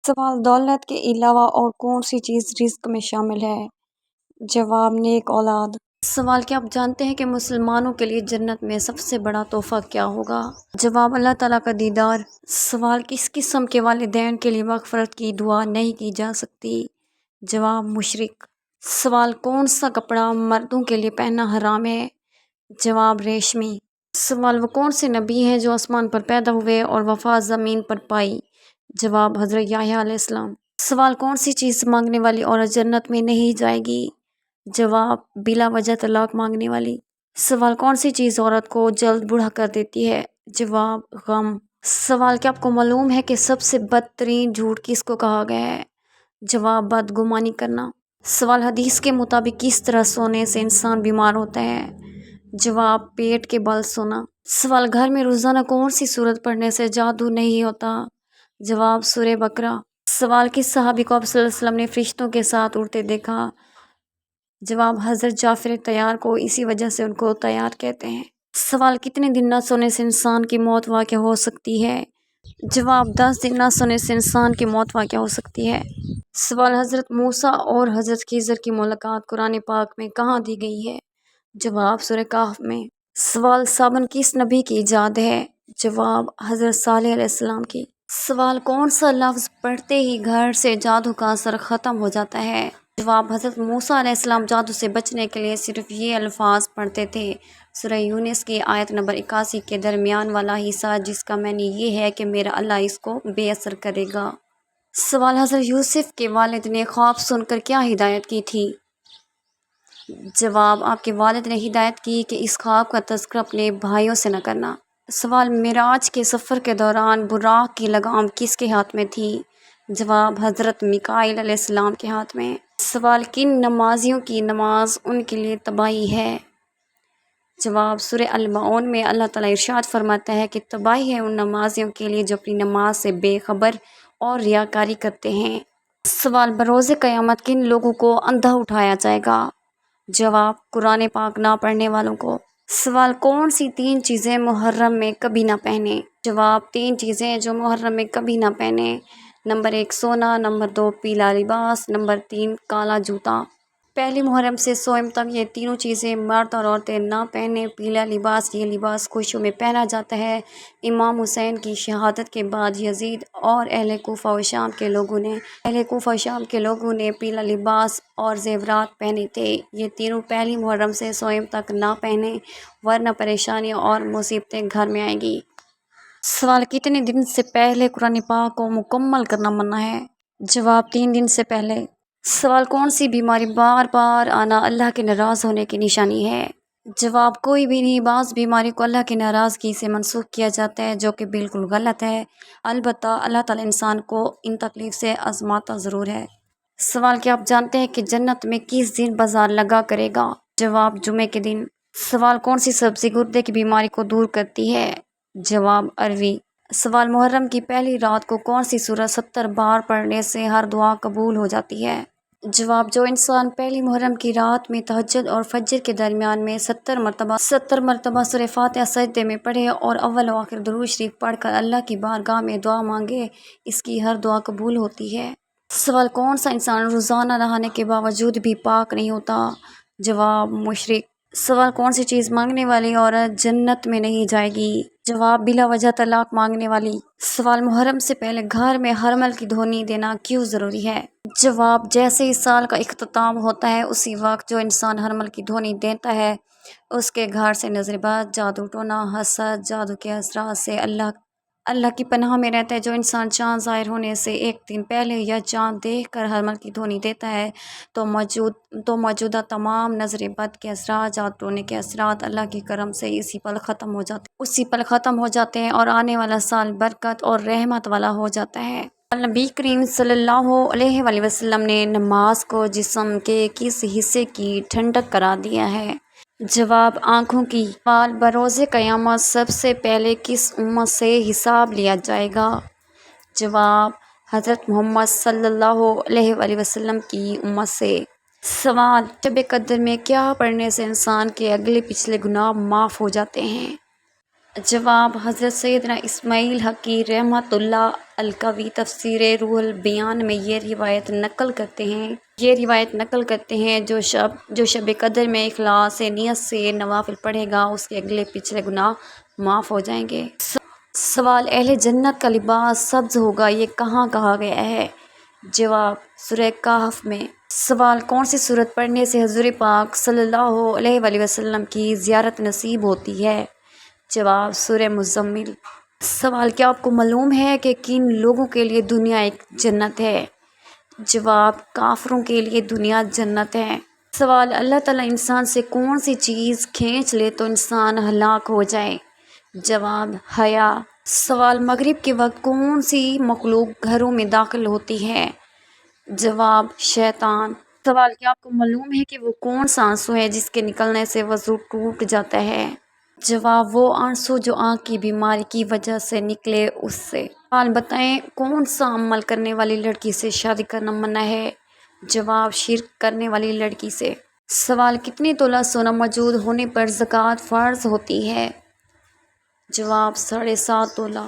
سوال: دولت کے علاوہ اور کون سی چیز رزق میں شامل ہے؟ جواب: نیک اولاد۔ سوال: کیا آپ جانتے ہیں کہ مسلمانوں کے لیے جنت میں سب سے بڑا تحفہ کیا ہوگا؟ جواب: اللہ تعالیٰ کا دیدار۔ سوال: کس قسم کے والدین کے لیے مغفرت کی دعا نہیں کی جا سکتی؟ جواب: مشرک۔ سوال: کون سا کپڑا مردوں کے لیے پہننا حرام ہے؟ جواب: ریشمی۔ سوال: وہ کون سے نبی ہیں جو آسمان پر پیدا ہوئے اور وفات زمین پر پائی؟ جواب: حضرت یحییٰ علیہ السلام۔ سوال: کون سی چیز مانگنے والی عورت جنت میں نہیں جائے گی؟ جواب: بلا وجہ طلاق مانگنے والی۔ سوال: کون سی چیز عورت کو جلد بوڑھا کر دیتی ہے؟ جواب: غم۔ سوال: کیا آپ کو معلوم ہے کہ سب سے بدترین جھوٹ کس کو کہا گیا ہے؟ جواب: بدگمانی کرنا۔ سوال: حدیث کے مطابق کس طرح سونے سے انسان بیمار ہوتا ہے؟ جواب: پیٹ کے بل سونا۔ سوال: گھر میں روزانہ کون سی سورت پڑھنے سے جادو نہیں ہوتا؟ جواب: سورہ بقرہ۔ سوال: کس صحابی کو آپ صلی اللہ علیہ وسلم نے فرشتوں کے ساتھ اڑتے دیکھا؟ جواب: حضرت جعفر طیار کو، اسی وجہ سے ان کو طیار کہتے ہیں۔ سوال: کتنے دن نہ سونے سے انسان کی موت واقع ہو سکتی ہے؟ جواب: 10 دن نہ سونے سے انسان کی موت واقع ہو سکتی ہے۔ سوال: حضرت موسیٰ اور حضرت خضر کی ملاقات قرآن پاک میں کہاں دی گئی ہے؟ جواب: سورہ کہف میں۔ سوال: صابن کس نبی کی ایجاد ہے؟ جواب: حضرت صالح علیہ السلام کی۔ سوال: کون سا لفظ پڑھتے ہی گھر سے جادو کا اثر ختم ہو جاتا ہے؟ جواب: حضرت موسیٰ علیہ السلام جادو سے بچنے کے لیے صرف یہ الفاظ پڑھتے تھے: سورہ یونس کی آیت نمبر 81 کے درمیان والا حصہ، جس کا معنی یہ ہے کہ میرا اللہ اس کو بے اثر کرے گا۔ سوال: حضرت یوسف کے والد نے خواب سن کر کیا ہدایت کی تھی؟ جواب: آپ کے والد نے ہدایت کی کہ اس خواب کا تذکرہ اپنے بھائیوں سے نہ کرنا۔ سوال: معراج کے سفر کے دوران براق کی لگام کس کے ہاتھ میں تھی؟ جواب: حضرت میکائیل علیہ السلام کے ہاتھ میں۔ سوال: کن نمازیوں کی نماز ان کے لیے تباہی ہے؟ جواب: سورہ المعون میں اللہ تعالیٰ ارشاد فرماتا ہے کہ تباہی ہے ان نمازیوں کے لیے جو اپنی نماز سے بے خبر اور ریاکاری کرتے ہیں۔ سوال: بروز قیامت کن لوگوں کو اندھا اٹھایا جائے گا؟ جواب: قرآن پاک نہ پڑھنے والوں کو۔ سوال: کون سی 3 چیزیں محرم میں کبھی نہ پہنیں؟ جواب: 3 چیزیں جو محرم میں کبھی نہ پہنیں: نمبر 1 سونا، نمبر 2 پیلا لباس، نمبر 3 کالا جوتا۔ پہلی محرم سے سوم تک یہ تینوں چیزیں مرد اور عورتیں نہ پہنیں۔ پیلا لباس: یہ لباس خوشیوں میں پہنا جاتا ہے۔ امام حسین کی شہادت کے بعد یزید اور اہل کوفہ و شام کے لوگوں نے پیلا لباس اور زیورات پہنے تھے۔ یہ تینوں پہلی محرم سے سوم تک نہ پہنیں، ورنہ پریشانیاں اور مصیبتیں گھر میں آئیں گی۔ سوال: کتنے دن سے پہلے قرآن پاک کو مکمل کرنا منع ہے؟ جواب: 3 دن سے پہلے۔ سوال: کون سی بیماری بار بار آنا اللہ کے ناراض ہونے کی نشانی ہے؟ جواب: کوئی بھی نہیں، بعض بیماری کو اللہ کی ناراضگی سے منسوخ کیا جاتا ہے، جو کہ بالکل غلط ہے۔ البتہ اللہ تعالیٰ انسان کو ان تکلیف سے آزماتا ضرور ہے۔ سوال: کیا آپ جانتے ہیں کہ جنت میں کس دن بازار لگا کرے گا؟ جواب: جمعے کے دن۔ سوال: کون سی سبزی گردے کی بیماری کو دور کرتی ہے؟ جواب: اروی۔ سوال: محرم کی پہلی رات کو کون سی سورت 70 بار پڑھنے سے ہر دعا قبول ہو جاتی ہے؟ جواب: جو انسان پہلی محرم کی رات میں تہجد اور فجر کے درمیان میں 70 مرتبہ سورہ فاتحہ سجدے میں پڑھے اور اول و آخر درود شریف پڑھ کر اللہ کی بارگاہ میں دعا مانگے، اس کی ہر دعا قبول ہوتی ہے۔ سوال: کون سا انسان روزانہ نہانے کے باوجود بھی پاک نہیں ہوتا؟ جواب: مشرک۔ سوال: کون سی چیز مانگنے والی عورت جنت میں نہیں جائے گی؟ جواب: بلا وجہ طلاق مانگنے والی۔ سوال: محرم سے پہلے گھر میں حرمل کی دھونی دینا کیوں ضروری ہے؟ جواب: جیسے ہی سال کا اختتام ہوتا ہے، اسی وقت جو انسان حرمل کی دھونی دیتا ہے، اس کے گھر سے نظر بد، جادو ٹونا، حسد، جادو کے اثرات سے اللہ کی پناہ میں رہتا ہے۔ جو انسان چاند ظاہر ہونے سے 1 دن پہلے یا چاند دیکھ کر حرمل کی دھونی دیتا ہے تو موجودہ تمام نظر بد کے اثرات، جادو ٹونے کے اثرات اللہ کے کرم سے اسی پل ختم ہو جاتے ہیں اور آنے والا سال برکت اور رحمت والا ہو جاتا ہے۔ نبی کریم صلی اللہ علیہ وآلہ وسلم نے نماز کو جسم کے کس حصے کی ٹھنڈک قرار دیا ہے؟ جواب: آنکھوں کی۔ سوال: بروز قیامت سب سے پہلے کس امت سے حساب لیا جائے گا؟ جواب: حضرت محمد صلی اللہ علیہ وآلہ وسلم کی امت سے۔ سوال: شب قدر میں کیا پڑھنے سے انسان کے اگلے پچھلے گناہ معاف ہو جاتے ہیں؟ جواب: حضرت سیدنا اسماعیل حقی رحمۃ اللہ الکوی تفسیر روح البیان میں یہ روایت نقل کرتے ہیں جو شب قدر میں اخلاص نیت سے نوافل پڑھے گا اس کے اگلے پچھلے گناہ معاف ہو جائیں گے۔ سوال: اہل جنت کا لباس سبز ہوگا، یہ کہاں کہا گیا ہے؟ جواب: سورہ کہف میں۔ سوال: کون سی سورت پڑھنے سے حضور پاک صلی اللہ علیہ وآلہ وسلم کی زیارت نصیب ہوتی ہے؟ جواب: سورہ مزمل۔ سوال: کیا آپ کو معلوم ہے کہ کن لوگوں کے لیے دنیا ایک جنت ہے؟ جواب: کافروں کے لیے دنیا جنت ہے۔ سوال: اللہ تعالیٰ انسان سے کون سی چیز کھینچ لے تو انسان ہلاک ہو جائے؟ جواب: حیا۔ سوال: مغرب کے وقت کون سی مخلوق گھروں میں داخل ہوتی ہے؟ جواب: شیطان۔ سوال: کیا آپ کو معلوم ہے کہ وہ کون سا آنسو ہے جس کے نکلنے سے وضو ٹوٹ جاتا ہے؟ جواب: وہ آنسو جو آنکھ کی بیماری کی وجہ سے نکلے اس سے۔ سوال: بتائیں کون سا عمل کرنے والی لڑکی سے شادی کرنا منع ہے؟ جواب: شرک کرنے والی لڑکی سے۔ سوال: کتنی تولہ سونا موجود ہونے پر زکوٰۃ فرض ہوتی ہے؟ جواب: 7.5 تولہ۔